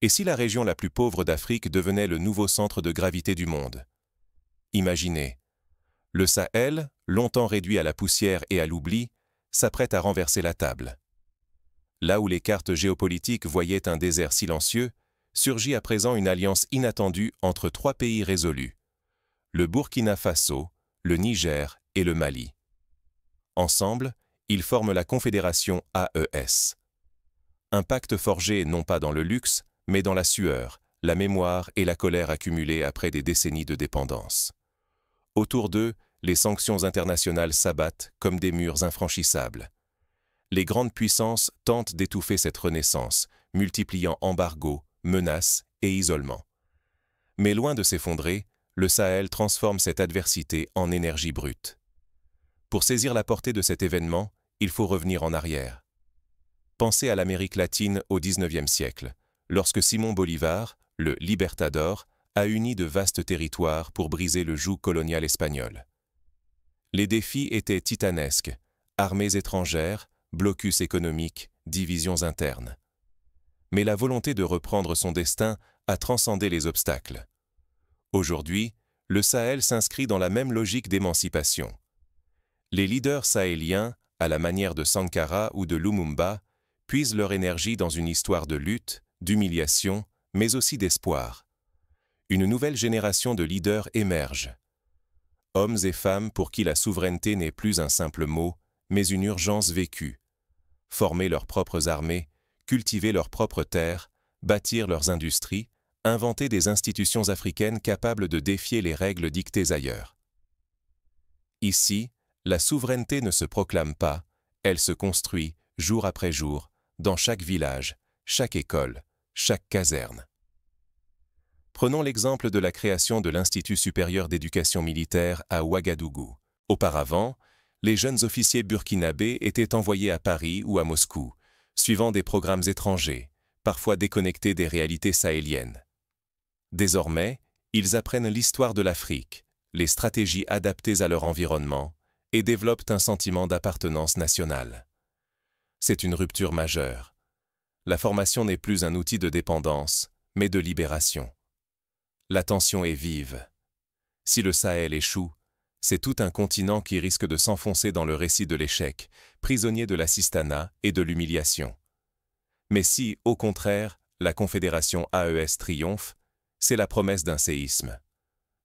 Et si la région la plus pauvre d'Afrique devenait le nouveau centre de gravité du monde? Imaginez, le Sahel, longtemps réduit à la poussière et à l'oubli, s'apprête à renverser la table. Là où les cartes géopolitiques voyaient un désert silencieux, surgit à présent une alliance inattendue entre trois pays résolus: le Burkina Faso, le Niger et le Mali. Ensemble, ils forment la Confédération AES. Un pacte forgé non pas dans le luxe, mais dans la sueur, la mémoire et la colère accumulées après des décennies de dépendance. Autour d'eux, les sanctions internationales s'abattent comme des murs infranchissables. Les grandes puissances tentent d'étouffer cette renaissance, multipliant embargos, menaces et isolement. Mais loin de s'effondrer, le Sahel transforme cette adversité en énergie brute. Pour saisir la portée de cet événement, il faut revenir en arrière. Pensez à l'Amérique latine au XIXe siècle, lorsque Simón Bolívar, le Libertador, a uni de vastes territoires pour briser le joug colonial espagnol. Les défis étaient titanesques: armées étrangères, blocus économique, divisions internes. Mais la volonté de reprendre son destin a transcendé les obstacles. Aujourd'hui, le Sahel s'inscrit dans la même logique d'émancipation. Les leaders sahéliens, à la manière de Sankara ou de Lumumba, puisent leur énergie dans une histoire de lutte, d'humiliation, mais aussi d'espoir. Une nouvelle génération de leaders émerge. Hommes et femmes pour qui la souveraineté n'est plus un simple mot, mais une urgence vécue. Former leurs propres armées, cultiver leurs propres terres, bâtir leurs industries, inventer des institutions africaines capables de défier les règles dictées ailleurs. Ici, la souveraineté ne se proclame pas, elle se construit, jour après jour, dans chaque village, chaque école, chaque caserne. Prenons l'exemple de la création de l'Institut supérieur d'éducation militaire à Ouagadougou. Auparavant, les jeunes officiers burkinabés étaient envoyés à Paris ou à Moscou, suivant des programmes étrangers, parfois déconnectés des réalités sahéliennes. Désormais, ils apprennent l'histoire de l'Afrique, les stratégies adaptées à leur environnement, et développent un sentiment d'appartenance nationale. C'est une rupture majeure. La formation n'est plus un outil de dépendance, mais de libération. La tension est vive. Si le Sahel échoue, c'est tout un continent qui risque de s'enfoncer dans le récit de l'échec, prisonnier de l'assistanat et de l'humiliation. Mais si, au contraire, la Confédération AES triomphe, c'est la promesse d'un séisme.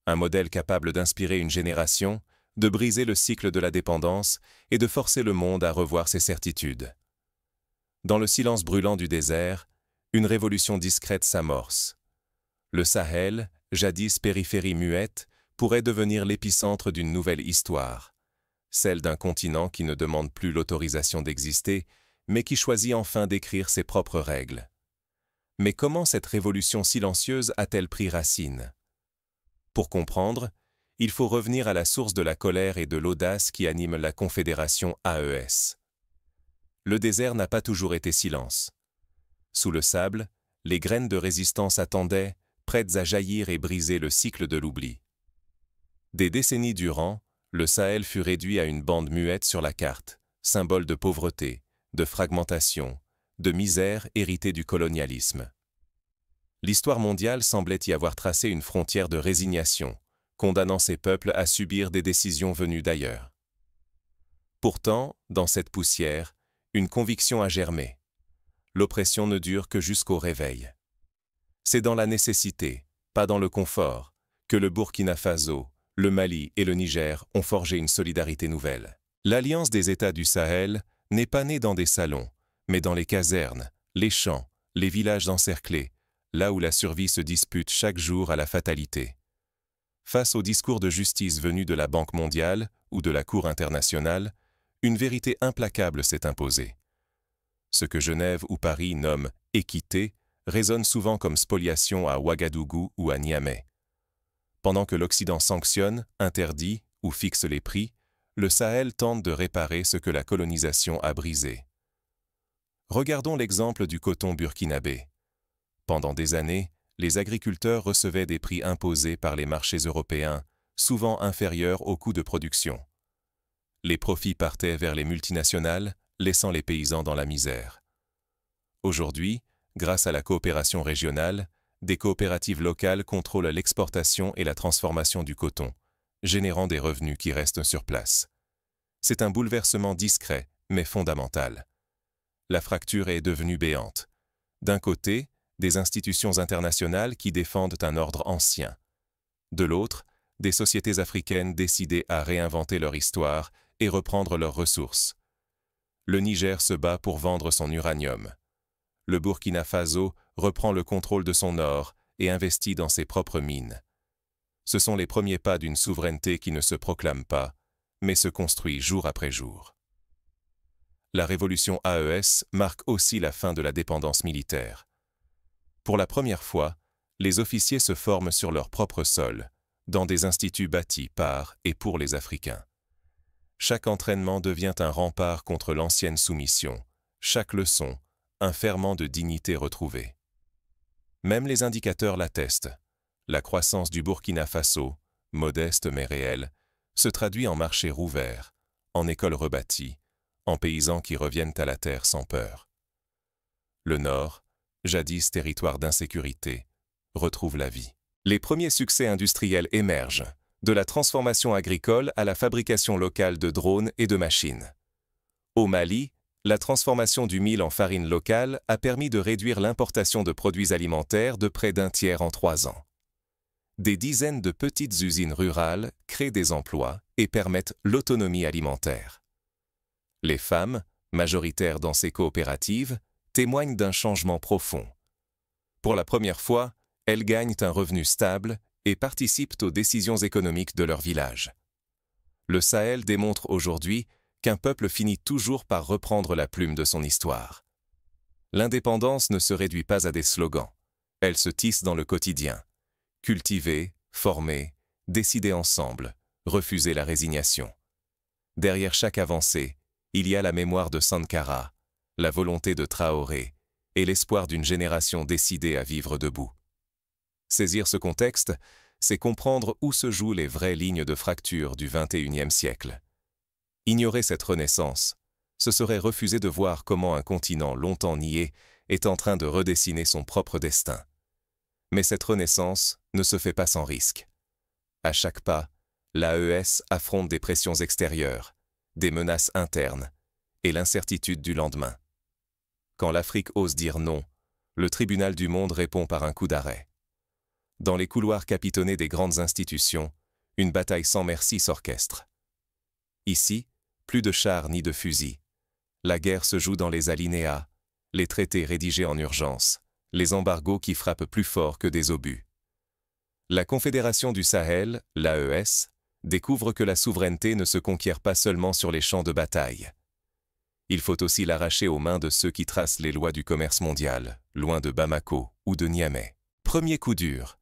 Un modèle capable d'inspirer une génération, de briser le cycle de la dépendance et de forcer le monde à revoir ses certitudes. Dans le silence brûlant du désert, une révolution discrète s'amorce. Le Sahel, jadis périphérie muette, pourrait devenir l'épicentre d'une nouvelle histoire, celle d'un continent qui ne demande plus l'autorisation d'exister, mais qui choisit enfin d'écrire ses propres règles. Mais comment cette révolution silencieuse a-t-elle pris racine? Pour comprendre, il faut revenir à la source de la colère et de l'audace qui animent la Confédération AES. Le désert n'a pas toujours été silence. Sous le sable, les graines de résistance attendaient, prêtes à jaillir et briser le cycle de l'oubli. Des décennies durant, le Sahel fut réduit à une bande muette sur la carte, symbole de pauvreté, de fragmentation, de misère héritée du colonialisme. L'histoire mondiale semblait y avoir tracé une frontière de résignation, condamnant ces peuples à subir des décisions venues d'ailleurs. Pourtant, dans cette poussière, une conviction a germé. L'oppression ne dure que jusqu'au réveil. C'est dans la nécessité, pas dans le confort, que le Burkina Faso, le Mali et le Niger ont forgé une solidarité nouvelle. L'Alliance des États du Sahel n'est pas née dans des salons, mais dans les casernes, les champs, les villages encerclés, là où la survie se dispute chaque jour à la fatalité. Face aux discours de justice venus de la Banque mondiale ou de la Cour internationale, une vérité implacable s'est imposée. Ce que Genève ou Paris nomment « équité » résonne souvent comme spoliation à Ouagadougou ou à Niamey. Pendant que l'Occident sanctionne, interdit ou fixe les prix, le Sahel tente de réparer ce que la colonisation a brisé. Regardons l'exemple du coton burkinabé. Pendant des années, les agriculteurs recevaient des prix imposés par les marchés européens, souvent inférieurs aux coûts de production. Les profits partaient vers les multinationales, laissant les paysans dans la misère. Aujourd'hui, Grâce à la coopération régionale, des coopératives locales contrôlent l'exportation et la transformation du coton, générant des revenus qui restent sur place. C'est un bouleversement discret, mais fondamental. La fracture est devenue béante. D'un côté, des institutions internationales qui défendent un ordre ancien. De l'autre, des sociétés africaines décidées à réinventer leur histoire et reprendre leurs ressources. Le Niger se bat pour vendre son uranium. Le Burkina Faso reprend le contrôle de son or et investit dans ses propres mines. Ce sont les premiers pas d'une souveraineté qui ne se proclame pas, mais se construit jour après jour. La révolution AES marque aussi la fin de la dépendance militaire. Pour la première fois, les officiers se forment sur leur propre sol, dans des instituts bâtis par et pour les Africains. Chaque entraînement devient un rempart contre l'ancienne soumission, chaque leçon, un ferment de dignité retrouvée. Même les indicateurs l'attestent. La croissance du Burkina Faso, modeste mais réelle, se traduit en marchés rouverts, en écoles rebâties, en paysans qui reviennent à la terre sans peur. Le Nord, jadis territoire d'insécurité, retrouve la vie. Les premiers succès industriels émergent, de la transformation agricole à la fabrication locale de drones et de machines. Au Mali, la transformation du mil en farine locale a permis de réduire l'importation de produits alimentaires de près d'un tiers en 3 ans. Des dizaines de petites usines rurales créent des emplois et permettent l'autonomie alimentaire. Les femmes, majoritaires dans ces coopératives, témoignent d'un changement profond. Pour la première fois, elles gagnent un revenu stable et participent aux décisions économiques de leur village. Le Sahel démontre aujourd'hui qu'un peuple finit toujours par reprendre la plume de son histoire. L'indépendance ne se réduit pas à des slogans. Elle se tisse dans le quotidien. Cultiver, former, décider ensemble, refuser la résignation. Derrière chaque avancée, il y a la mémoire de Sankara, la volonté de Traoré et l'espoir d'une génération décidée à vivre debout. Saisir ce contexte, c'est comprendre où se jouent les vraies lignes de fracture du XXIe siècle. Ignorer cette renaissance, ce serait refuser de voir comment un continent longtemps nié est en train de redessiner son propre destin. Mais cette renaissance ne se fait pas sans risque. À chaque pas, l'AES affronte des pressions extérieures, des menaces internes et l'incertitude du lendemain. Quand l'Afrique ose dire non, le tribunal du monde répond par un coup d'arrêt. Dans les couloirs capitonnés des grandes institutions, une bataille sans merci s'orchestre. Ici, plus de chars ni de fusils. La guerre se joue dans les alinéas, les traités rédigés en urgence, les embargos qui frappent plus fort que des obus. La Confédération du Sahel, l'AES, découvre que la souveraineté ne se conquiert pas seulement sur les champs de bataille. Il faut aussi l'arracher aux mains de ceux qui tracent les lois du commerce mondial, loin de Bamako ou de Niamey. Premier coup dur.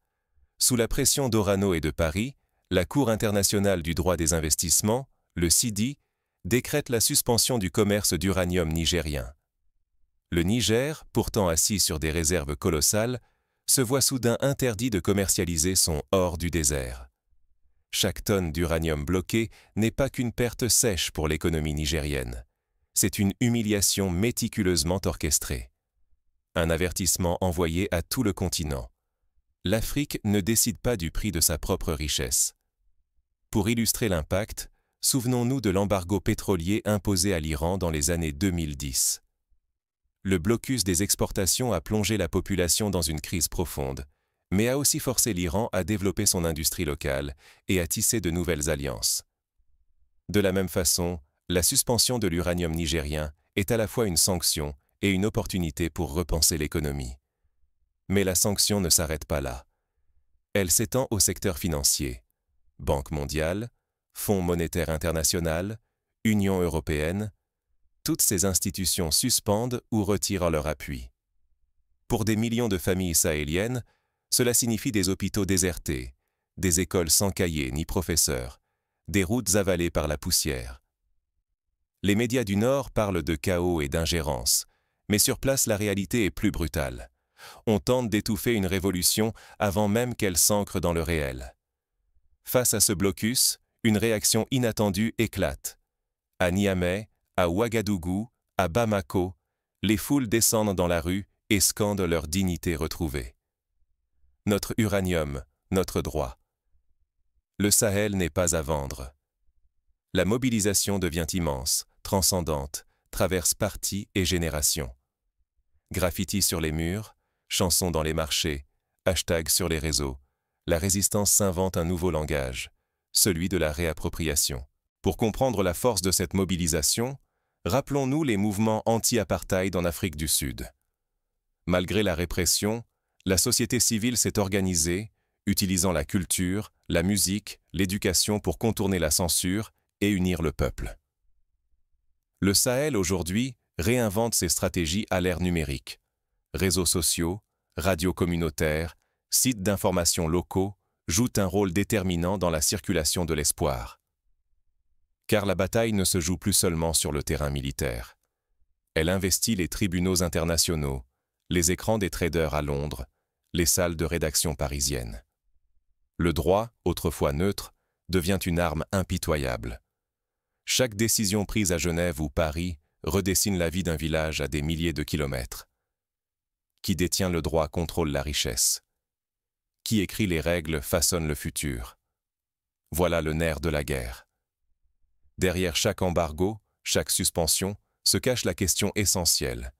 Sous la pression d'Orano et de Paris, la Cour internationale du droit des investissements, le CIDI, décrète la suspension du commerce d'uranium nigérien. Le Niger, pourtant assis sur des réserves colossales, se voit soudain interdit de commercialiser son or du désert. Chaque tonne d'uranium bloqué n'est pas qu'une perte sèche pour l'économie nigérienne. C'est une humiliation méticuleusement orchestrée. Un avertissement envoyé à tout le continent. L'Afrique ne décide pas du prix de sa propre richesse. Pour illustrer l'impact, souvenons-nous de l'embargo pétrolier imposé à l'Iran dans les années 2010. Le blocus des exportations a plongé la population dans une crise profonde, mais a aussi forcé l'Iran à développer son industrie locale et à tisser de nouvelles alliances. De la même façon, la suspension de l'uranium nigérien est à la fois une sanction et une opportunité pour repenser l'économie. Mais la sanction ne s'arrête pas là. Elle s'étend au secteur financier. Banque mondiale, Fonds monétaire international, Union européenne, toutes ces institutions suspendent ou retirent leur appui. Pour des millions de familles sahéliennes, cela signifie des hôpitaux désertés, des écoles sans cahiers ni professeurs, des routes avalées par la poussière. Les médias du Nord parlent de chaos et d'ingérence, mais sur place la réalité est plus brutale. On tente d'étouffer une révolution avant même qu'elle s'ancre dans le réel. Face à ce blocus, une réaction inattendue éclate. À Niamey, à Ouagadougou, à Bamako, les foules descendent dans la rue et scandent leur dignité retrouvée. Notre uranium, notre droit. Le Sahel n'est pas à vendre. La mobilisation devient immense, transcendante, traverse partis et générations. Graffitis sur les murs, chansons dans les marchés, hashtags sur les réseaux, la résistance s'invente un nouveau langage, celui de la réappropriation. Pour comprendre la force de cette mobilisation, rappelons-nous les mouvements anti-apartheid en Afrique du Sud. Malgré la répression, la société civile s'est organisée, utilisant la culture, la musique, l'éducation pour contourner la censure et unir le peuple. Le Sahel aujourd'hui réinvente ses stratégies à l'ère numérique. Réseaux sociaux, radios communautaires, sites d'information locaux jouent un rôle déterminant dans la circulation de l'espoir. Car la bataille ne se joue plus seulement sur le terrain militaire. Elle investit les tribunaux internationaux, les écrans des traders à Londres, les salles de rédaction parisiennes. Le droit, autrefois neutre, devient une arme impitoyable. Chaque décision prise à Genève ou Paris redessine la vie d'un village à des milliers de kilomètres. Qui détient le droit contrôle la richesse. Qui écrit les règles façonne le futur. Voilà le nerf de la guerre. Derrière chaque embargo, chaque suspension, se cache la question essentielle.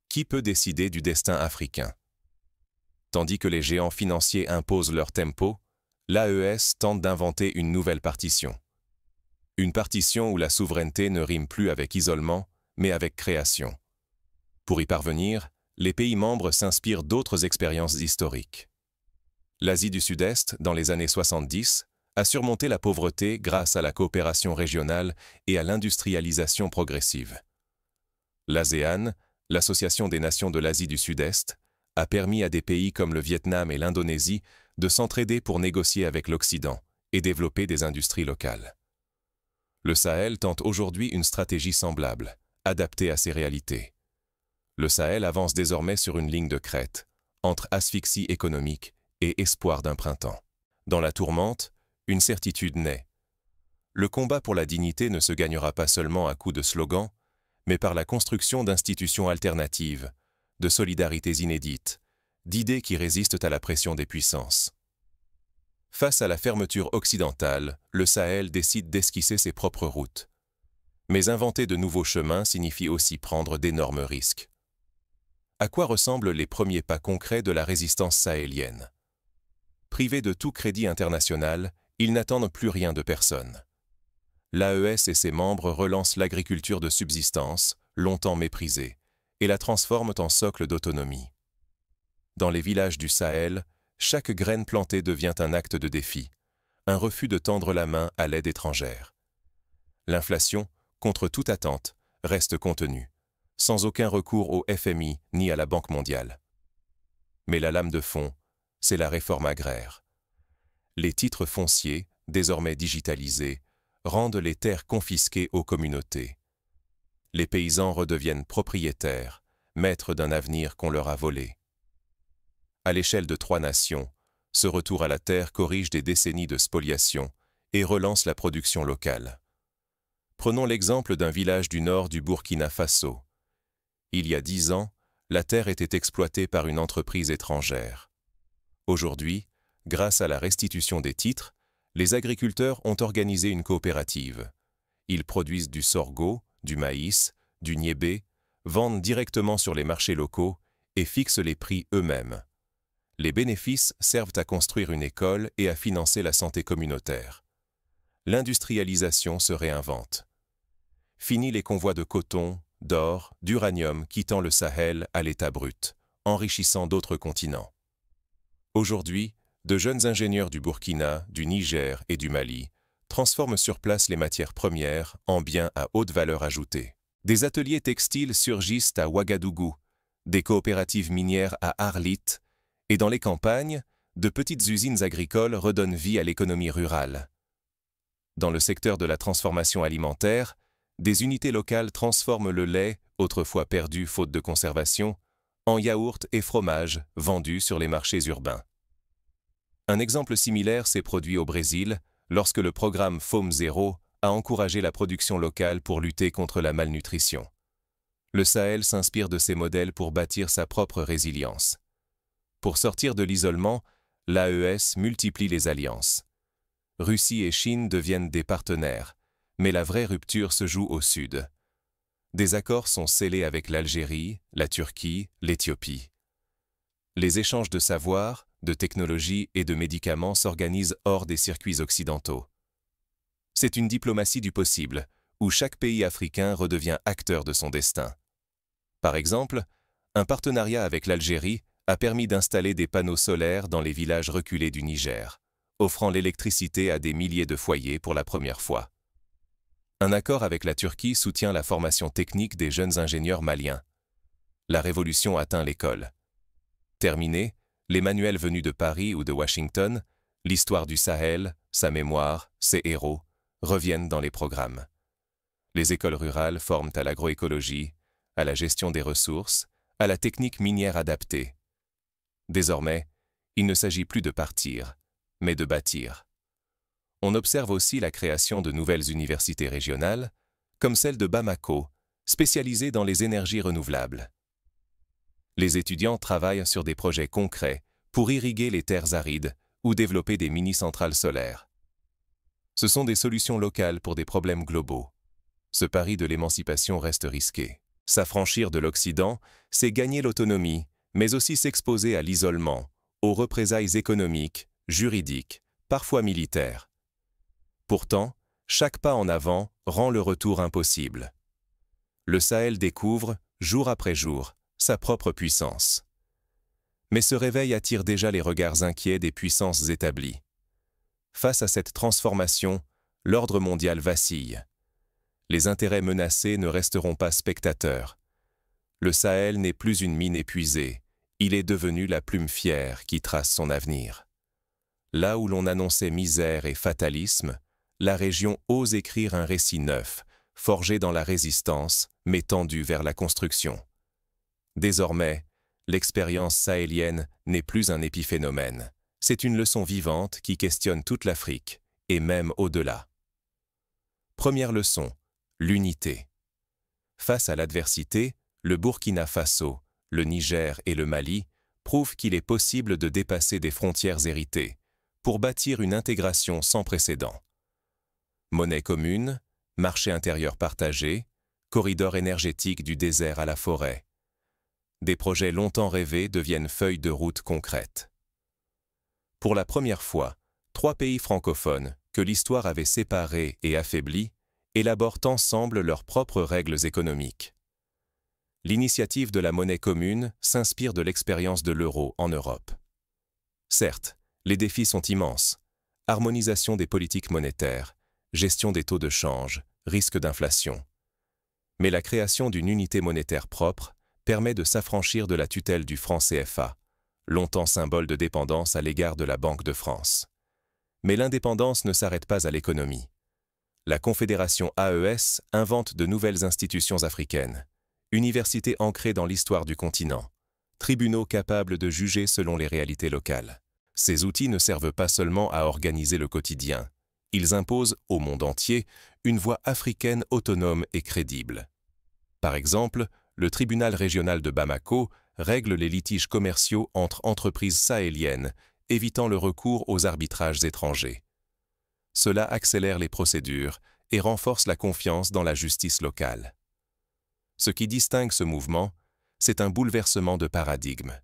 Qui peut décider du destin africain? Tandis que les géants financiers imposent leur tempo, l'AES tente d'inventer une nouvelle partition. Une partition où la souveraineté ne rime plus avec isolement, mais avec création. Pour y parvenir, les pays membres s'inspirent d'autres expériences historiques. L'Asie du Sud-Est, dans les années 70, a surmonté la pauvreté grâce à la coopération régionale et à l'industrialisation progressive. L'ASEAN, l'Association des nations de l'Asie du Sud-Est, a permis à des pays comme le Vietnam et l'Indonésie de s'entraider pour négocier avec l'Occident et développer des industries locales. Le Sahel tente aujourd'hui une stratégie semblable, adaptée à ces réalités. Le Sahel avance désormais sur une ligne de crête, entre asphyxie économique et espoir d'un printemps. Dans la tourmente, une certitude naît. Le combat pour la dignité ne se gagnera pas seulement à coups de slogans, mais par la construction d'institutions alternatives, de solidarités inédites, d'idées qui résistent à la pression des puissances. Face à la fermeture occidentale, le Sahel décide d'esquisser ses propres routes. Mais inventer de nouveaux chemins signifie aussi prendre d'énormes risques. À quoi ressemblent les premiers pas concrets de la résistance sahélienne? Privés de tout crédit international, ils n'attendent plus rien de personne. L'AES et ses membres relancent l'agriculture de subsistance, longtemps méprisée, et la transforment en socle d'autonomie. Dans les villages du Sahel, chaque graine plantée devient un acte de défi, un refus de tendre la main à l'aide étrangère. L'inflation, contre toute attente, reste contenue, sans aucun recours au FMI ni à la Banque mondiale. Mais la lame de fond, c'est la réforme agraire. Les titres fonciers, désormais digitalisés, rendent les terres confisquées aux communautés. Les paysans redeviennent propriétaires, maîtres d'un avenir qu'on leur a volé. À l'échelle de 3 nations, ce retour à la terre corrige des décennies de spoliation et relance la production locale. Prenons l'exemple d'un village du nord du Burkina Faso. Il y a 10 ans, la terre était exploitée par une entreprise étrangère. Aujourd'hui, grâce à la restitution des titres, les agriculteurs ont organisé une coopérative. Ils produisent du sorgho, du maïs, du niébé, vendent directement sur les marchés locaux et fixent les prix eux-mêmes. Les bénéfices servent à construire une école et à financer la santé communautaire. L'industrialisation se réinvente. Fini les convois de coton, d'or, d'uranium quittant le Sahel à l'état brut, enrichissant d'autres continents. Aujourd'hui, de jeunes ingénieurs du Burkina, du Niger et du Mali transforment sur place les matières premières en biens à haute valeur ajoutée. Des ateliers textiles surgissent à Ouagadougou, des coopératives minières à Arlit, et dans les campagnes, de petites usines agricoles redonnent vie à l'économie rurale. Dans le secteur de la transformation alimentaire, des unités locales transforment le lait, autrefois perdu faute de conservation, en yaourt et fromage vendus sur les marchés urbains. Un exemple similaire s'est produit au Brésil, lorsque le programme Fome Zéro a encouragé la production locale pour lutter contre la malnutrition. Le Sahel s'inspire de ces modèles pour bâtir sa propre résilience. Pour sortir de l'isolement, l'AES multiplie les alliances. Russie et Chine deviennent des partenaires, mais la vraie rupture se joue au sud. Des accords sont scellés avec l'Algérie, la Turquie, l'Éthiopie. Les échanges de savoir, de technologies et de médicaments s'organisent hors des circuits occidentaux. C'est une diplomatie du possible, où chaque pays africain redevient acteur de son destin. Par exemple, un partenariat avec l'Algérie a permis d'installer des panneaux solaires dans les villages reculés du Niger, offrant l'électricité à des milliers de foyers pour la première fois. Un accord avec la Turquie soutient la formation technique des jeunes ingénieurs maliens. La révolution atteint l'école. Terminé, les manuels venus de Paris ou de Washington, l'histoire du Sahel, sa mémoire, ses héros, reviennent dans les programmes. Les écoles rurales forment à l'agroécologie, à la gestion des ressources, à la technique minière adaptée. Désormais, il ne s'agit plus de partir, mais de bâtir. On observe aussi la création de nouvelles universités régionales, comme celle de Bamako, spécialisée dans les énergies renouvelables. Les étudiants travaillent sur des projets concrets pour irriguer les terres arides ou développer des mini-centrales solaires. Ce sont des solutions locales pour des problèmes globaux. Ce pari de l'émancipation reste risqué. S'affranchir de l'Occident, c'est gagner l'autonomie, mais aussi s'exposer à l'isolement, aux représailles économiques, juridiques, parfois militaires. Pourtant, chaque pas en avant rend le retour impossible. Le Sahel découvre, jour après jour, sa propre puissance. Mais ce réveil attire déjà les regards inquiets des puissances établies. Face à cette transformation, l'ordre mondial vacille. Les intérêts menacés ne resteront pas spectateurs. Le Sahel n'est plus une mine épuisée, il est devenu la plume fière qui trace son avenir. Là où l'on annonçait misère et fatalisme, la région ose écrire un récit neuf, forgé dans la résistance, mais tendu vers la construction. Désormais, l'expérience sahélienne n'est plus un épiphénomène. C'est une leçon vivante qui questionne toute l'Afrique, et même au-delà. Première leçon, l'unité. Face à l'adversité, le Burkina Faso, le Niger et le Mali prouvent qu'il est possible de dépasser des frontières héritées pour bâtir une intégration sans précédent. Monnaie commune, marché intérieur partagé, corridor énergétique du désert à la forêt. Des projets longtemps rêvés deviennent feuilles de route concrètes. Pour la première fois, 3 pays francophones, que l'histoire avait séparés et affaiblis, élaborent ensemble leurs propres règles économiques. L'initiative de la monnaie commune s'inspire de l'expérience de l'euro en Europe. Certes, les défis sont immenses. Harmonisation des politiques monétaires, gestion des taux de change, risque d'inflation. Mais la création d'une unité monétaire propre permet de s'affranchir de la tutelle du franc CFA, longtemps symbole de dépendance à l'égard de la Banque de France. Mais l'indépendance ne s'arrête pas à l'économie. La Confédération AES invente de nouvelles institutions africaines, universités ancrées dans l'histoire du continent, tribunaux capables de juger selon les réalités locales. Ces outils ne servent pas seulement à organiser le quotidien, ils imposent au monde entier une voix africaine autonome et crédible. Par exemple, le tribunal régional de Bamako règle les litiges commerciaux entre entreprises sahéliennes, évitant le recours aux arbitrages étrangers. Cela accélère les procédures et renforce la confiance dans la justice locale. Ce qui distingue ce mouvement, c'est un bouleversement de paradigme.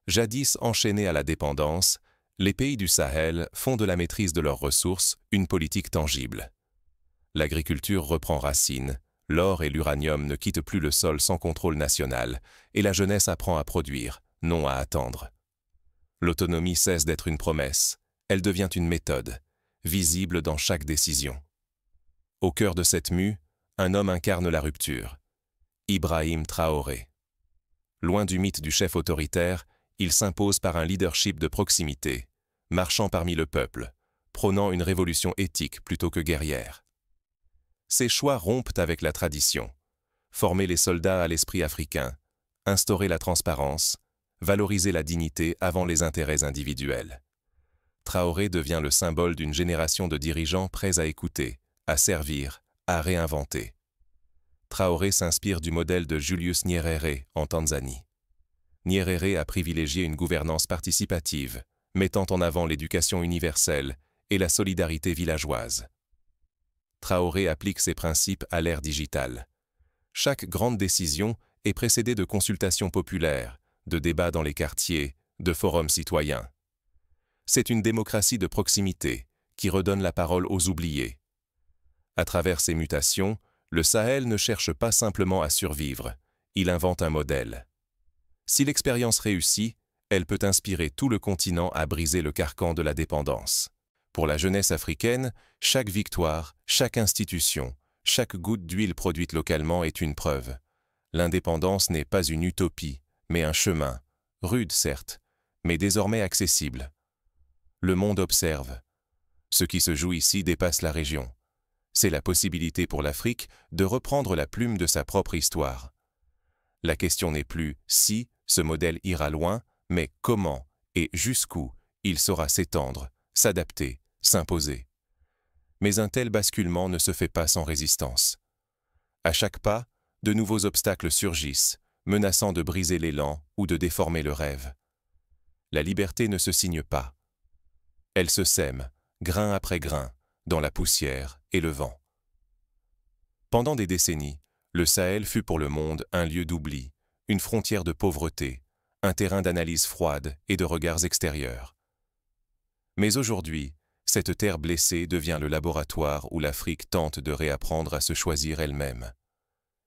Jadis enchaînés à la dépendance, les pays du Sahel font de la maîtrise de leurs ressources une politique tangible. L'agriculture reprend racine, l'or et l'uranium ne quittent plus le sol sans contrôle national, et la jeunesse apprend à produire, non à attendre. L'autonomie cesse d'être une promesse, elle devient une méthode, visible dans chaque décision. Au cœur de cette mue, un homme incarne la rupture, Ibrahim Traoré. Loin du mythe du chef autoritaire, il s'impose par un leadership de proximité, marchant parmi le peuple, prônant une révolution éthique plutôt que guerrière. Ses choix rompent avec la tradition, former les soldats à l'esprit africain, instaurer la transparence, valoriser la dignité avant les intérêts individuels. Traoré devient le symbole d'une génération de dirigeants prêts à écouter, à servir, à réinventer. Traoré s'inspire du modèle de Julius Nyerere en Tanzanie. Nyerere a privilégié une gouvernance participative, mettant en avant l'éducation universelle et la solidarité villageoise. Traoré applique ces principes à l'ère digitale. Chaque grande décision est précédée de consultations populaires, de débats dans les quartiers, de forums citoyens. C'est une démocratie de proximité qui redonne la parole aux oubliés. À travers ces mutations, le Sahel ne cherche pas simplement à survivre, il invente un modèle. Si l'expérience réussit, elle peut inspirer tout le continent à briser le carcan de la dépendance. Pour la jeunesse africaine, chaque victoire, chaque institution, chaque goutte d'huile produite localement est une preuve. L'indépendance n'est pas une utopie, mais un chemin, rude certes, mais désormais accessible. Le monde observe. Ce qui se joue ici dépasse la région. C'est la possibilité pour l'Afrique de reprendre la plume de sa propre histoire. La question n'est plus si ce modèle ira loin, mais comment et jusqu'où il saura s'étendre, s'adapter, s'imposer. Mais un tel basculement ne se fait pas sans résistance. À chaque pas, de nouveaux obstacles surgissent, menaçant de briser l'élan ou de déformer le rêve. La liberté ne se signe pas. Elle se sème, grain après grain, dans la poussière et le vent. Pendant des décennies, le Sahel fut pour le monde un lieu d'oubli, une frontière de pauvreté, un terrain d'analyse froide et de regards extérieurs. Mais aujourd'hui, cette terre blessée devient le laboratoire où l'Afrique tente de réapprendre à se choisir elle-même.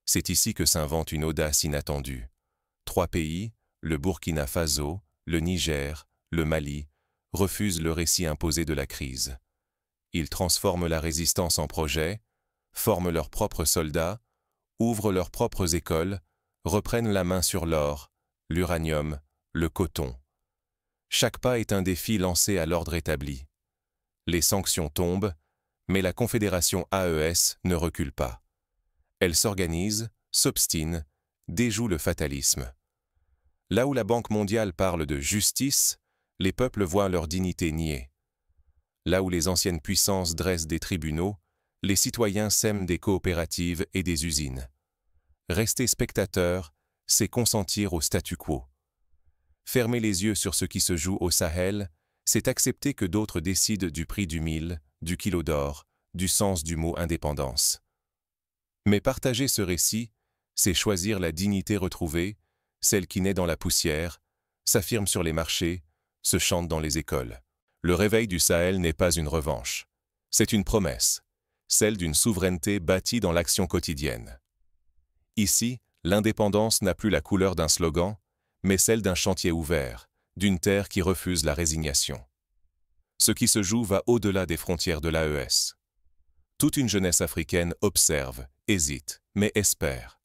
C'est ici que s'invente une audace inattendue. 3 pays, le Burkina Faso, le Niger, le Mali, refusent le récit imposé de la crise. Ils transforment la résistance en projet, forment leurs propres soldats, ouvrent leurs propres écoles, reprennent la main sur l'or, l'uranium, le coton. Chaque pas est un défi lancé à l'ordre établi. Les sanctions tombent, mais la Confédération AES ne recule pas. Elle s'organise, s'obstine, déjoue le fatalisme. Là où la Banque mondiale parle de justice, les peuples voient leur dignité niée. Là où les anciennes puissances dressent des tribunaux, les citoyens sèment des coopératives et des usines. Rester spectateur, c'est consentir au statu quo. Fermer les yeux sur ce qui se joue au Sahel, c'est accepter que d'autres décident du prix du mil, du kilo d'or, du sens du mot indépendance. Mais partager ce récit, c'est choisir la dignité retrouvée, celle qui naît dans la poussière, s'affirme sur les marchés, se chante dans les écoles. Le réveil du Sahel n'est pas une revanche. C'est une promesse, celle d'une souveraineté bâtie dans l'action quotidienne. Ici, l'indépendance n'a plus la couleur d'un slogan, mais celle d'un chantier ouvert, d'une terre qui refuse la résignation. Ce qui se joue va au-delà des frontières de l'AES. Toute une jeunesse africaine observe, hésite, mais espère.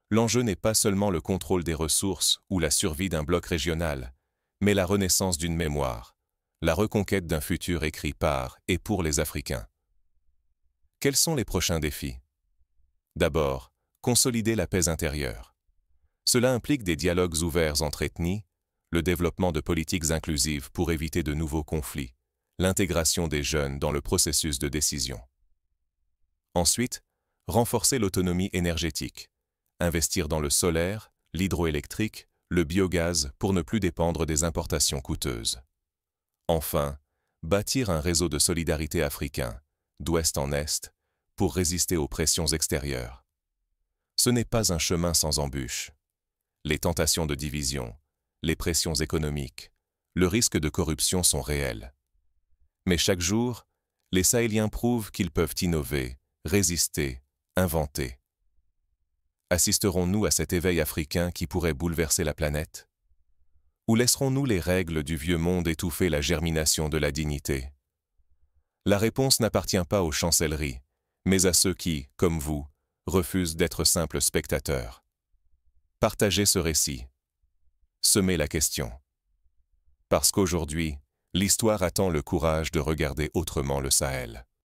L'enjeu n'est pas seulement le contrôle des ressources ou la survie d'un bloc régional, mais la renaissance d'une mémoire, la reconquête d'un futur écrit par et pour les Africains. Quels sont les prochains défis? D'abord, consolider la paix intérieure. Cela implique des dialogues ouverts entre ethnies, le développement de politiques inclusives pour éviter de nouveaux conflits, l'intégration des jeunes dans le processus de décision. Ensuite, renforcer l'autonomie énergétique, investir dans le solaire, l'hydroélectrique, le biogaz pour ne plus dépendre des importations coûteuses. Enfin, bâtir un réseau de solidarité africain, d'ouest en est, pour résister aux pressions extérieures. Ce n'est pas un chemin sans embûches. Les tentations de division, les pressions économiques, le risque de corruption sont réels. Mais chaque jour, les Sahéliens prouvent qu'ils peuvent innover, résister, inventer. Assisterons-nous à cet éveil africain qui pourrait bouleverser la planète? Ou laisserons-nous les règles du vieux monde étouffer la germination de la dignité? La réponse n'appartient pas aux chancelleries, mais à ceux qui, comme vous, refusent d'être simples spectateurs. Partagez ce récit. Semez la question. Parce qu'aujourd'hui, l'histoire attend le courage de regarder autrement le Sahel.